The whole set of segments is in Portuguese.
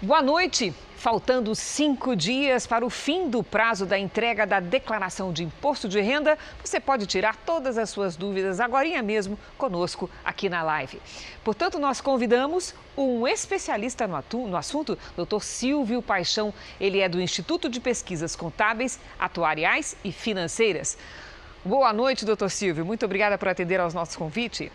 Boa noite. Faltando 5 dias para o fim do prazo da entrega da declaração de imposto de renda, você pode tirar todas as suas dúvidas agorinha mesmo conosco aqui na live. Portanto, nós convidamos um especialista no assunto, Dr. Silvio Paixão. Ele é do Instituto de Pesquisas Contábeis, Atuariais e Financeiras. Boa noite, Dr. Silvio. Muito obrigada por atender aos nossos convites.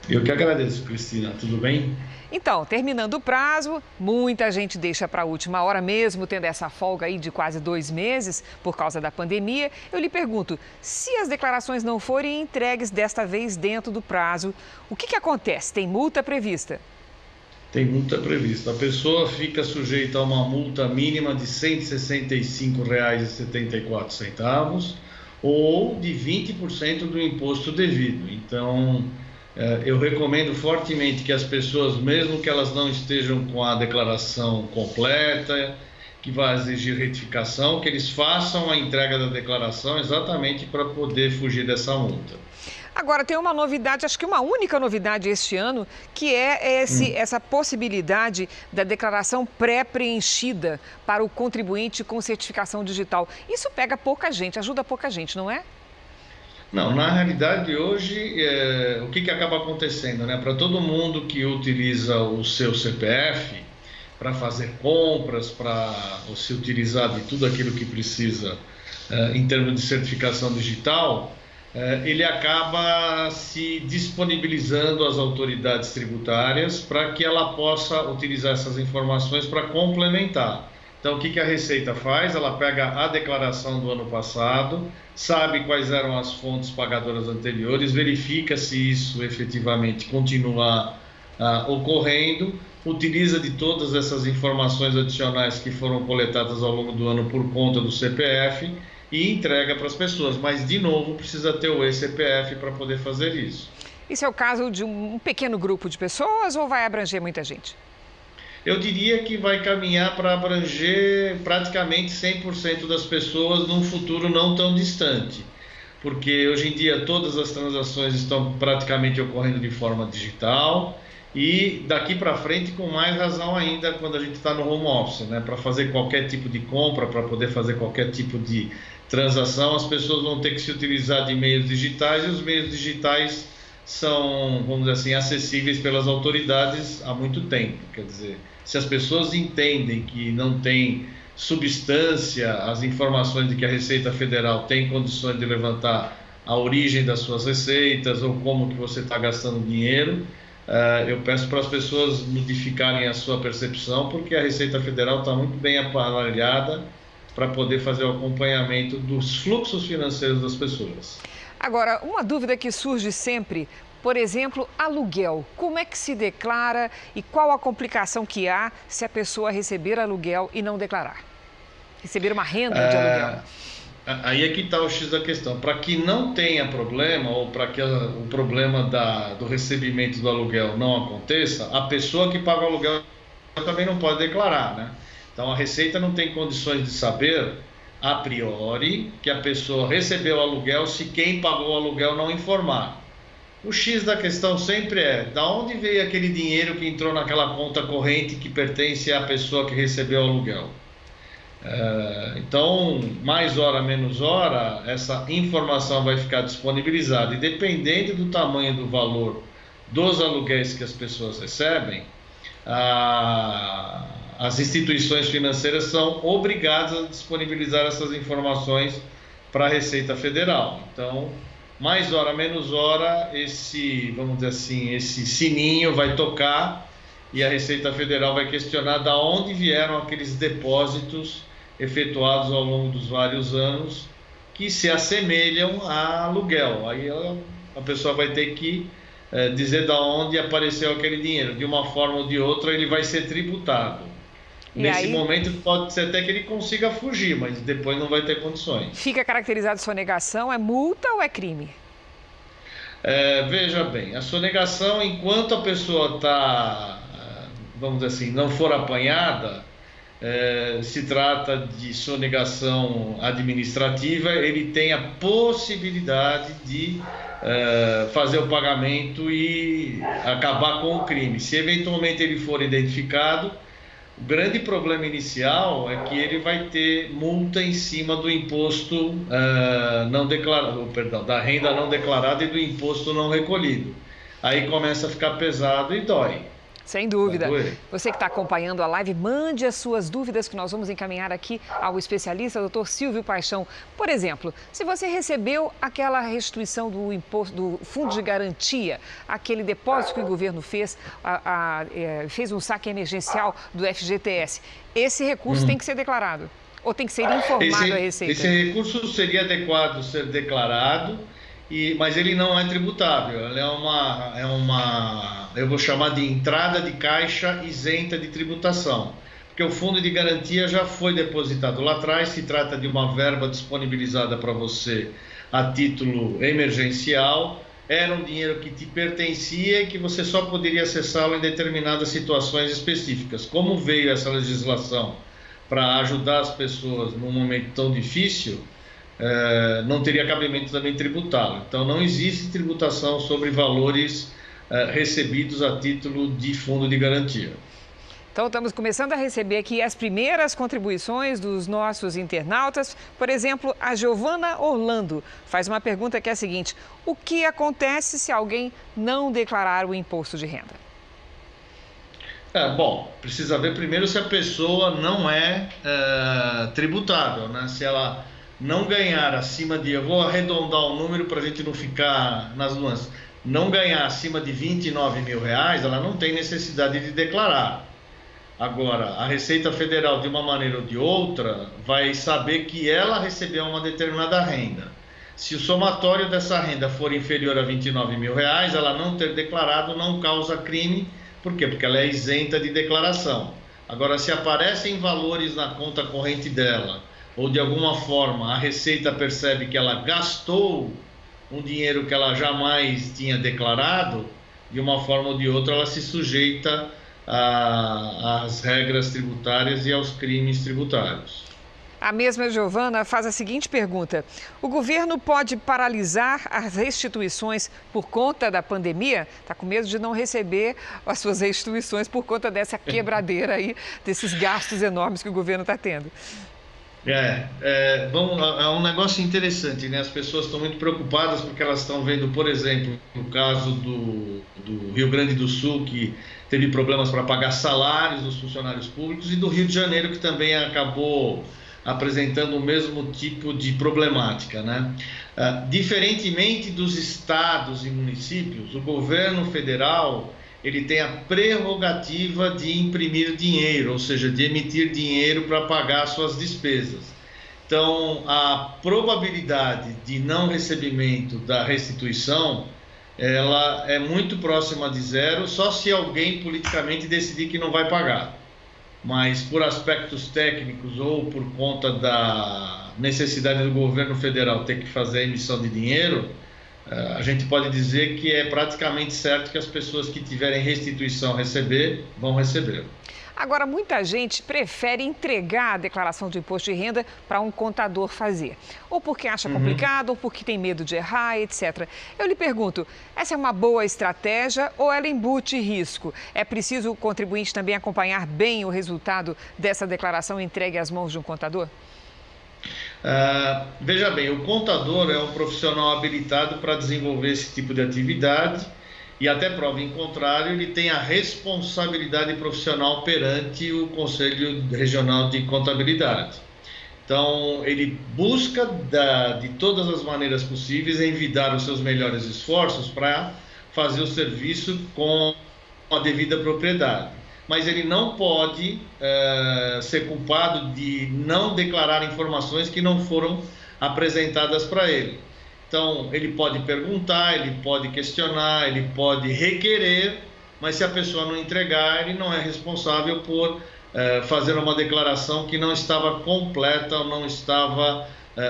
Eu que agradeço, Cristina. Tudo bem? Então, terminando o prazo, muita gente deixa para a última hora mesmo, tendo essa folga aí de quase 2 meses por causa da pandemia. Eu lhe pergunto, se as declarações não forem entregues desta vez dentro do prazo, o que acontece? Tem multa prevista? Tem multa prevista. A pessoa fica sujeita a uma multa mínima de R$ 165,74 ou de 20% do imposto devido. Então, eu recomendo fortemente que as pessoas, mesmo que elas não estejam com a declaração completa, que vai exigir retificação, que eles façam a entrega da declaração exatamente para poder fugir dessa multa. Agora, tem uma novidade, acho que uma única novidade este ano, que é essa possibilidade da declaração pré-preenchida para o contribuinte com certificação digital. Isso pega pouca gente, ajuda pouca gente, não é? Não, na realidade hoje, o que acaba acontecendo, né? Para todo mundo que utiliza o seu CPF para fazer compras, para se utilizar de tudo aquilo que precisa em termos de certificação digital, ele acaba se disponibilizando às autoridades tributárias para que ela possa utilizar essas informações para complementar. Então, o que a Receita faz? Ela pega a declaração do ano passado, sabe quais eram as fontes pagadoras anteriores, verifica se isso efetivamente continua ocorrendo, utiliza de todas essas informações adicionais que foram coletadas ao longo do ano por conta do CPF e entrega para as pessoas. Mas, de novo, precisa ter o eCPF para poder fazer isso. Isso é o caso de um pequeno grupo de pessoas ou vai abranger muita gente? Eu diria que vai caminhar para abranger praticamente 100% das pessoas num futuro não tão distante, porque hoje em dia todas as transações estão praticamente ocorrendo de forma digital e daqui para frente com mais razão ainda quando a gente está no home office, né? Para fazer qualquer tipo de compra, para poder fazer qualquer tipo de transação, as pessoas vão ter que se utilizar de meios digitais e os meios digitais são, vamos dizer assim, acessíveis pelas autoridades há muito tempo. Quer dizer, se as pessoas entendem que não tem substância as informações de que a Receita Federal tem condições de levantar a origem das suas receitas ou como que você está gastando dinheiro, eu peço para as pessoas modificarem a sua percepção, porque a Receita Federal está muito bem aparelhada para poder fazer o acompanhamento dos fluxos financeiros das pessoas. Agora, uma dúvida que surge sempre, por exemplo, aluguel. Como é que se declara e qual a complicação que há se a pessoa receber aluguel e não declarar? Receber uma renda de aluguel. Aí é que está o X da questão. Para que não tenha problema ou para que o problema do recebimento do aluguel não aconteça, a pessoa que paga o aluguel também não pode declarar, né? Então, a Receita não tem condições de saber a priori que a pessoa recebeu o aluguel se quem pagou o aluguel não informar. O X da questão sempre é, da onde veio aquele dinheiro que entrou naquela conta corrente que pertence à pessoa que recebeu o aluguel? Então, mais hora, menos hora, essa informação vai ficar disponibilizada e dependendo do tamanho do valor dos aluguéis que as pessoas recebem, as instituições financeiras são obrigadas a disponibilizar essas informações para a Receita Federal. Então, mais hora, menos hora, vamos dizer assim, esse sininho vai tocar e a Receita Federal vai questionar de onde vieram aqueles depósitos efetuados ao longo dos vários anos que se assemelham a aluguel. Aí a pessoa vai ter que dizer de onde apareceu aquele dinheiro. De uma forma ou de outra, ele vai ser tributado. Nesse momento, pode ser até que ele consiga fugir, mas depois não vai ter condições. Fica caracterizado sonegação, é multa ou é crime? Veja bem, a sonegação, enquanto a pessoa está, vamos dizer assim, não for apanhada, se trata de sonegação administrativa, ele tem a possibilidade de fazer o pagamento e acabar com o crime. Se eventualmente ele for identificado, O grande problema inicial é que ele vai ter multa em cima do imposto não declarado, perdão, da renda não declarada e do imposto não recolhido. Aí começa a ficar pesado e dói. Sem dúvida. Você que está acompanhando a live, mande as suas dúvidas que nós vamos encaminhar aqui ao especialista, Dr. Silvio Paixão. Por exemplo, se você recebeu aquela restituição do imposto, do fundo de garantia, aquele depósito que o governo fez, fez um saque emergencial do FGTS, esse recurso tem que ser declarado ou tem que ser informado à Receita? Esse recurso seria adequado ser declarado. Mas ele não é tributável, ele eu vou chamar de entrada de caixa isenta de tributação, porque o fundo de garantia já foi depositado lá atrás, se trata de uma verba disponibilizada para você a título emergencial, era um dinheiro que te pertencia e que você só poderia acessá-lo em determinadas situações específicas. Como veio essa legislação para ajudar as pessoas num momento tão difícil, não teria cabimento também tributá-lo. Então, não existe tributação sobre valores recebidos a título de fundo de garantia. Então, estamos começando a receber aqui as primeiras contribuições dos nossos internautas. Por exemplo, a Giovana Orlando faz uma pergunta que é a seguinte: o que acontece se alguém não declarar o imposto de renda? Bom, precisa ver primeiro se a pessoa não é tributável, né? Se ela não ganhar acima de, eu vou arredondar o número para a gente não ficar nas nuances, não ganhar acima de R$29 mil, ela não tem necessidade de declarar. Agora, a Receita Federal, de uma maneira ou de outra, vai saber que ela recebeu uma determinada renda. Se o somatório dessa renda for inferior a R$29 mil, ela não ter declarado não causa crime. Por quê? Porque ela é isenta de declaração. Agora, se aparecem valores na conta corrente dela, ou de alguma forma a Receita percebe que ela gastou um dinheiro que ela jamais tinha declarado, de uma forma ou de outra ela se sujeita às regras tributárias e aos crimes tributários. A mesma Giovana faz a seguinte pergunta: o governo pode paralisar as restituições por conta da pandemia? Está com medo de não receber as suas restituições por conta dessa quebradeira aí, desses gastos enormes que o governo está tendo. É um negócio interessante, né? As pessoas estão muito preocupadas porque elas estão vendo, por exemplo, no caso do Rio Grande do Sul, que teve problemas para pagar salários dos funcionários públicos, e do Rio de Janeiro, que também acabou apresentando o mesmo tipo de problemática, né? Diferentemente dos estados e municípios, o governo federal ele tem a prerrogativa de imprimir dinheiro, ou seja, de emitir dinheiro para pagar suas despesas. Então, a probabilidade de não recebimento da restituição, ela é muito próxima de zero, só se alguém politicamente decidir que não vai pagar. Mas por aspectos técnicos ou por conta da necessidade do governo federal ter que fazer a emissão de dinheiro, a gente pode dizer que é praticamente certo que as pessoas que tiverem restituição vão receber. Agora, muita gente prefere entregar a declaração de imposto de renda para um contador fazer. Ou porque acha complicado, ou porque tem medo de errar, etc. Eu lhe pergunto, essa é uma boa estratégia ou ela embute risco? É preciso o contribuinte também acompanhar bem o resultado dessa declaração entregue às mãos de um contador? Veja bem, o contador é um profissional habilitado para desenvolver esse tipo de atividade e, até prova em contrário, ele tem a responsabilidade profissional perante o Conselho Regional de Contabilidade. Então, ele busca, de todas as maneiras possíveis, envidar os seus melhores esforços para fazer o serviço com a devida propriedade. Mas ele não pode ser culpado de não declarar informações que não foram apresentadas para ele. Então, ele pode perguntar, ele pode questionar, ele pode requerer, mas se a pessoa não entregar, ele não é responsável por fazer uma declaração que não estava completa ou não estava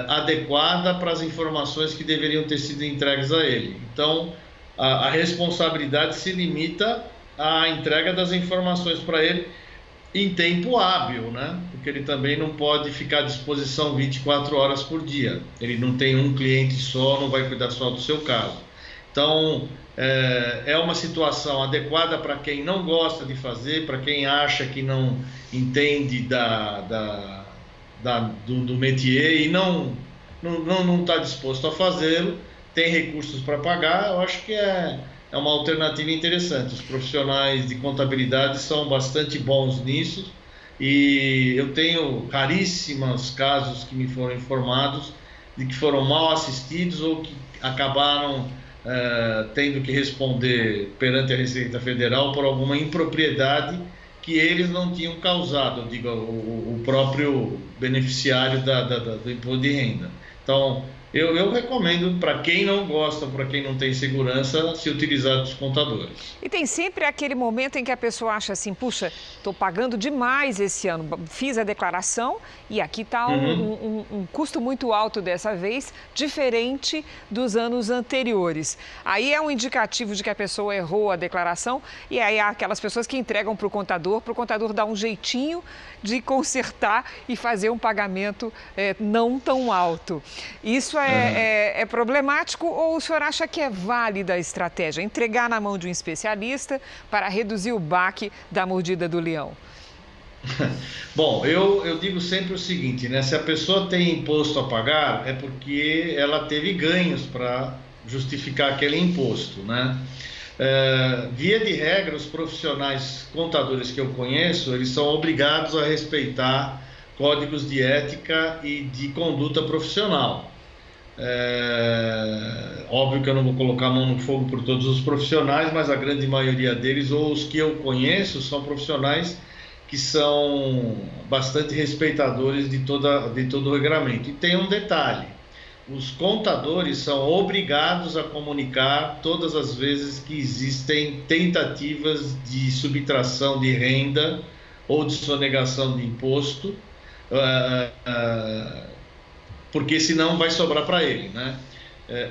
adequada para as informações que deveriam ter sido entregues a ele. Então, a responsabilidade se limita à entrega das informações para ele em tempo hábil, né? Porque ele também não pode ficar à disposição 24 horas por dia. Ele não tem um cliente só, não vai cuidar só do seu caso. Então, é uma situação adequada para quem não gosta de fazer, para quem acha que não entende do métier e não está disposto a fazê-lo, tem recursos para pagar. Eu acho que é uma alternativa interessante. Os profissionais de contabilidade são bastante bons nisso e eu tenho raríssimos casos que me foram informados de que foram mal assistidos ou que acabaram tendo que responder perante a Receita Federal por alguma impropriedade que eles não tinham causado, eu digo, o próprio beneficiário do imposto de renda. Então, eu recomendo para quem não gosta, para quem não tem segurança, se utilizar dos contadores. E tem sempre aquele momento em que a pessoa acha assim, puxa, estou pagando demais esse ano, fiz a declaração e aqui está um custo muito alto dessa vez, diferente dos anos anteriores. Aí é um indicativo de que a pessoa errou a declaração e aí há aquelas pessoas que entregam para o contador dar um jeitinho de consertar e fazer um pagamento não tão alto. Isso é problemático ou o senhor acha que é válida a estratégia? Entregar na mão de um especialista para reduzir o baque da mordida do leão? Bom, eu digo sempre o seguinte, né? Se a pessoa tem imposto a pagar, é porque ela teve ganhos para justificar aquele imposto, né? Via de regra, os profissionais contadores que eu conheço, eles são obrigados a respeitar códigos de ética e de conduta profissional. Óbvio que eu não vou colocar a mão no fogo por todos os profissionais, mas a grande maioria deles, ou os que eu conheço, são profissionais que são bastante respeitadores de todo o regramento. E tem um detalhe: os contadores são obrigados a comunicar todas as vezes que existem tentativas de subtração de renda ou de sonegação de imposto, porque senão vai sobrar para ele, né?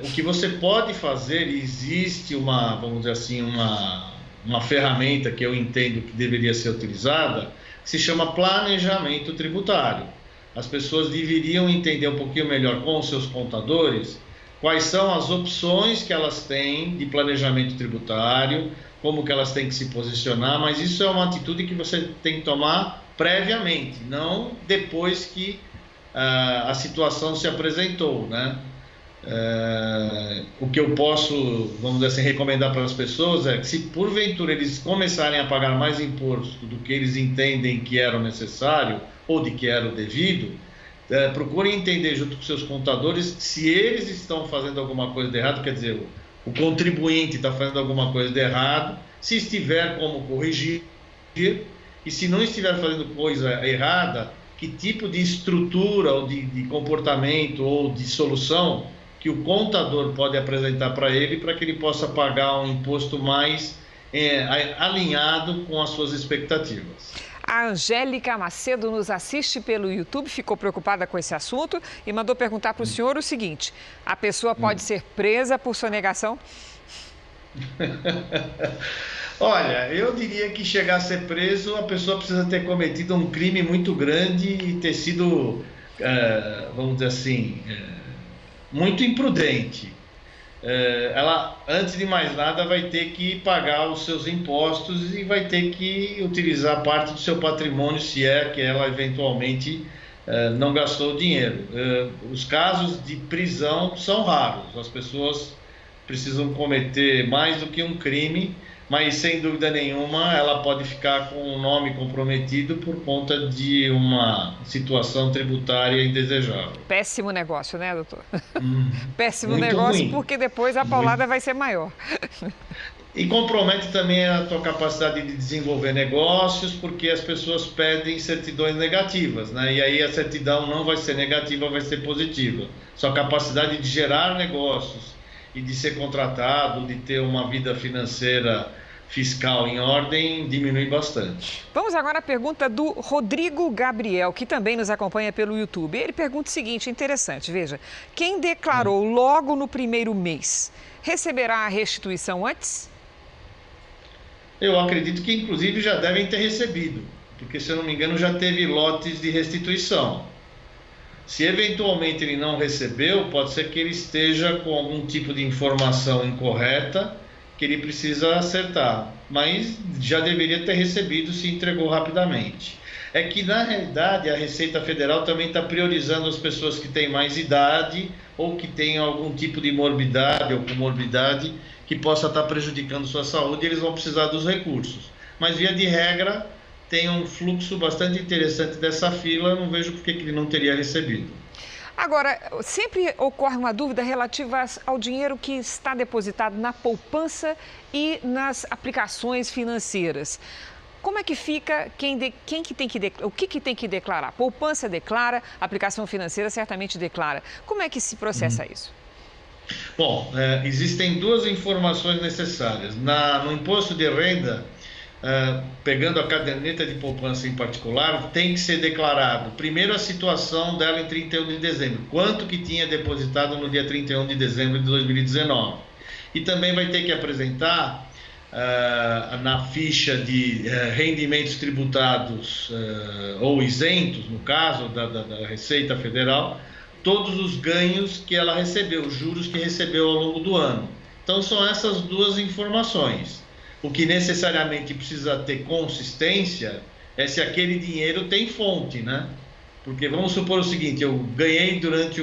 O que você pode fazer, existe vamos dizer assim, uma ferramenta que eu entendo que deveria ser utilizada, que se chama planejamento tributário. As pessoas deveriam entender um pouquinho melhor com os seus contadores quais são as opções que elas têm de planejamento tributário, como que elas têm que se posicionar, mas isso é uma atitude que você tem que tomar previamente, não depois que a situação se apresentou, né? O que eu posso, vamos dizer assim, recomendar para as pessoas é que, se porventura eles começarem a pagar mais imposto do que eles entendem que era necessário ou de que era o devido, procurem entender junto com seus contadores se eles estão fazendo alguma coisa de errado, quer dizer, o contribuinte está fazendo alguma coisa de errado, se estiver, como corrigir, e se não estiver fazendo coisa errada, que tipo de estrutura ou de comportamento ou de solução que o contador pode apresentar para ele, para que ele possa pagar um imposto mais alinhado com as suas expectativas. A Angélica Macedo nos assiste pelo YouTube, ficou preocupada com esse assunto e mandou perguntar para o senhor o seguinte: a pessoa pode ser presa por sonegação? Olha, eu diria que chegar a ser preso, a pessoa precisa ter cometido um crime muito grande e ter sido, vamos dizer assim, muito imprudente. Ela, antes de mais nada, vai ter que pagar os seus impostos e vai ter que utilizar parte do seu patrimônio, se é que ela eventualmente não gastou dinheiro. Os casos de prisão são raros, as pessoas precisam cometer mais do que um crime, mas sem dúvida nenhuma ela pode ficar com o nome comprometido por conta de uma situação tributária indesejável. Péssimo negócio, né, doutor? Péssimo muito negócio, ruim. Porque depois a paulada vai ser maior. E compromete também a tua capacidade de desenvolver negócios, porque as pessoas pedem certidões negativas, né? E aí a certidão não vai ser negativa, vai ser positiva. Sua capacidade de gerar negócios e de ser contratado, de ter uma vida financeira fiscal em ordem, diminui bastante. Vamos agora à pergunta do Rodrigo Gabriel, que também nos acompanha pelo YouTube. Ele pergunta o seguinte, interessante, veja: quem declarou logo no primeiro mês, receberá a restituição antes? Eu acredito que inclusive já devem ter recebido, porque, se eu não me engano, já teve lotes de restituição. Se eventualmente ele não recebeu, pode ser que ele esteja com algum tipo de informação incorreta que ele precisa acertar, mas já deveria ter recebido se entregou rapidamente. É que, na realidade, a Receita Federal também está priorizando as pessoas que têm mais idade ou que têm algum tipo de morbidade ou comorbidade que possa estar prejudicando sua saúde, e eles vão precisar dos recursos. Mas, via de regra, tem um fluxo bastante interessante dessa fila, não vejo por que ele não teria recebido. Agora, sempre ocorre uma dúvida relativa ao dinheiro que está depositado na poupança e nas aplicações financeiras. Como é que fica o que tem que declarar? Poupança declara, aplicação financeira certamente declara. Como é que se processa isso? Bom, existem duas informações necessárias. No imposto de renda, pegando a caderneta de poupança em particular, tem que ser declarado primeiro a situação dela em 31 de dezembro, quanto que tinha depositado no dia 31 de dezembro de 2019. E também vai ter que apresentar na ficha de rendimentos tributados ou isentos, no caso da Receita Federal, todos os ganhos que ela recebeu, os juros que recebeu ao longo do ano. Então são essas duas informações. O que necessariamente precisa ter consistência é se aquele dinheiro tem fonte, né? Porque vamos supor o seguinte: eu ganhei durante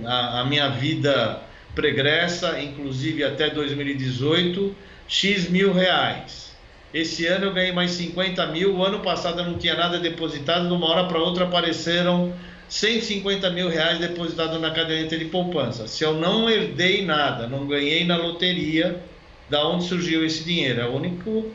a minha vida pregressa, inclusive até 2018, X mil reais. Esse ano eu ganhei mais 50 mil, o ano passado eu não tinha nada depositado, de uma hora para outra apareceram 150 mil reais depositados na caderneta de poupança. Se eu não herdei nada, não ganhei na loteria, da onde surgiu esse dinheiro? É o único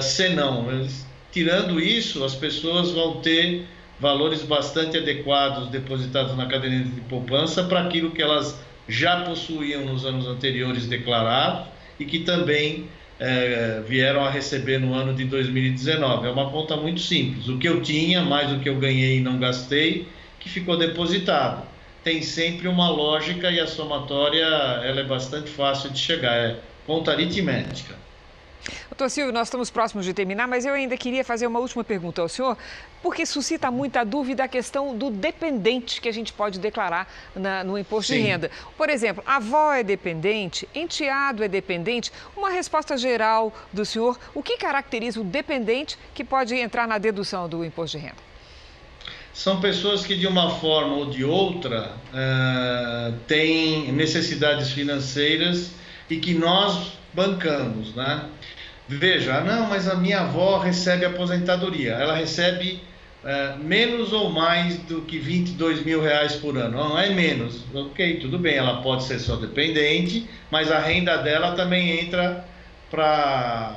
senão. Mas, tirando isso, as pessoas vão ter valores bastante adequados depositados na caderneta de poupança para aquilo que elas já possuíam nos anos anteriores declarados e que também vieram a receber no ano de 2019. É uma conta muito simples. O que eu tinha, mais o que eu ganhei e não gastei, que ficou depositado. Tem sempre uma lógica e a somatória ela é bastante fácil de chegar. É conta aritmética. Doutor Silvio, nós estamos próximos de terminar, mas eu ainda queria fazer uma última pergunta ao senhor, porque suscita muita dúvida a questão do dependente que a gente pode declarar no imposto de renda. Por exemplo, a avó é dependente, enteado é dependente. Uma resposta geral do senhor, o que caracteriza o dependente que pode entrar na dedução do imposto de renda? São pessoas que, de uma forma ou de outra, têm necessidades financeiras e que nós bancamos, né? Veja, não, mas a minha avó recebe aposentadoria. Ela recebe menos ou mais do que 22 mil reais por ano. Não é menos. Ok, tudo bem, ela pode ser só dependente, mas a renda dela também entra para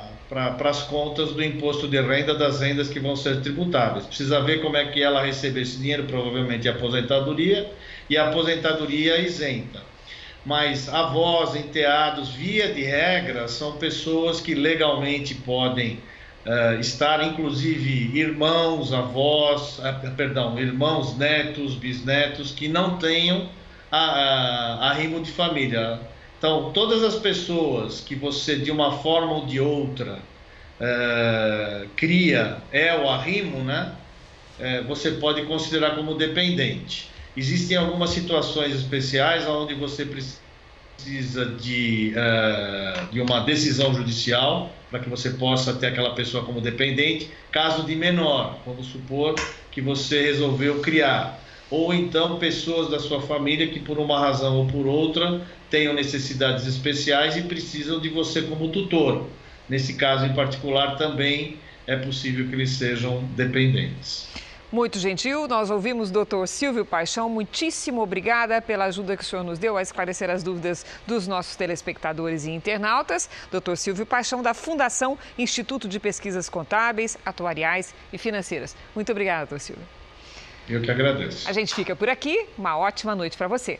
as contas do imposto de renda das rendas que vão ser tributáveis. Precisa ver como é que ela recebe esse dinheiro, provavelmente a aposentadoria, e a aposentadoria isenta. Mas avós, enteados, via de regra, são pessoas que legalmente podem estar, inclusive irmãos, avós, irmãos, netos, bisnetos, que não tenham arrimo de família. Então, todas as pessoas que você, de uma forma ou de outra, cria o arrimo, né? Você pode considerar como dependente. Existem algumas situações especiais onde você precisa de uma decisão judicial para que você possa ter aquela pessoa como dependente. Caso de menor, vamos supor que você resolveu criar. Ou então pessoas da sua família que, por uma razão ou por outra, tenham necessidades especiais e precisam de você como tutor. Nesse caso em particular, também é possível que eles sejam dependentes. Muito gentil, nós ouvimos o doutor Silvio Paixão. Muitíssimo obrigada pela ajuda que o senhor nos deu a esclarecer as dúvidas dos nossos telespectadores e internautas. Doutor Silvio Paixão, da Fundação Instituto de Pesquisas Contábeis, Atuariais e Financeiras. Muito obrigada, doutor Silvio. Eu que agradeço. A gente fica por aqui. Uma ótima noite para você.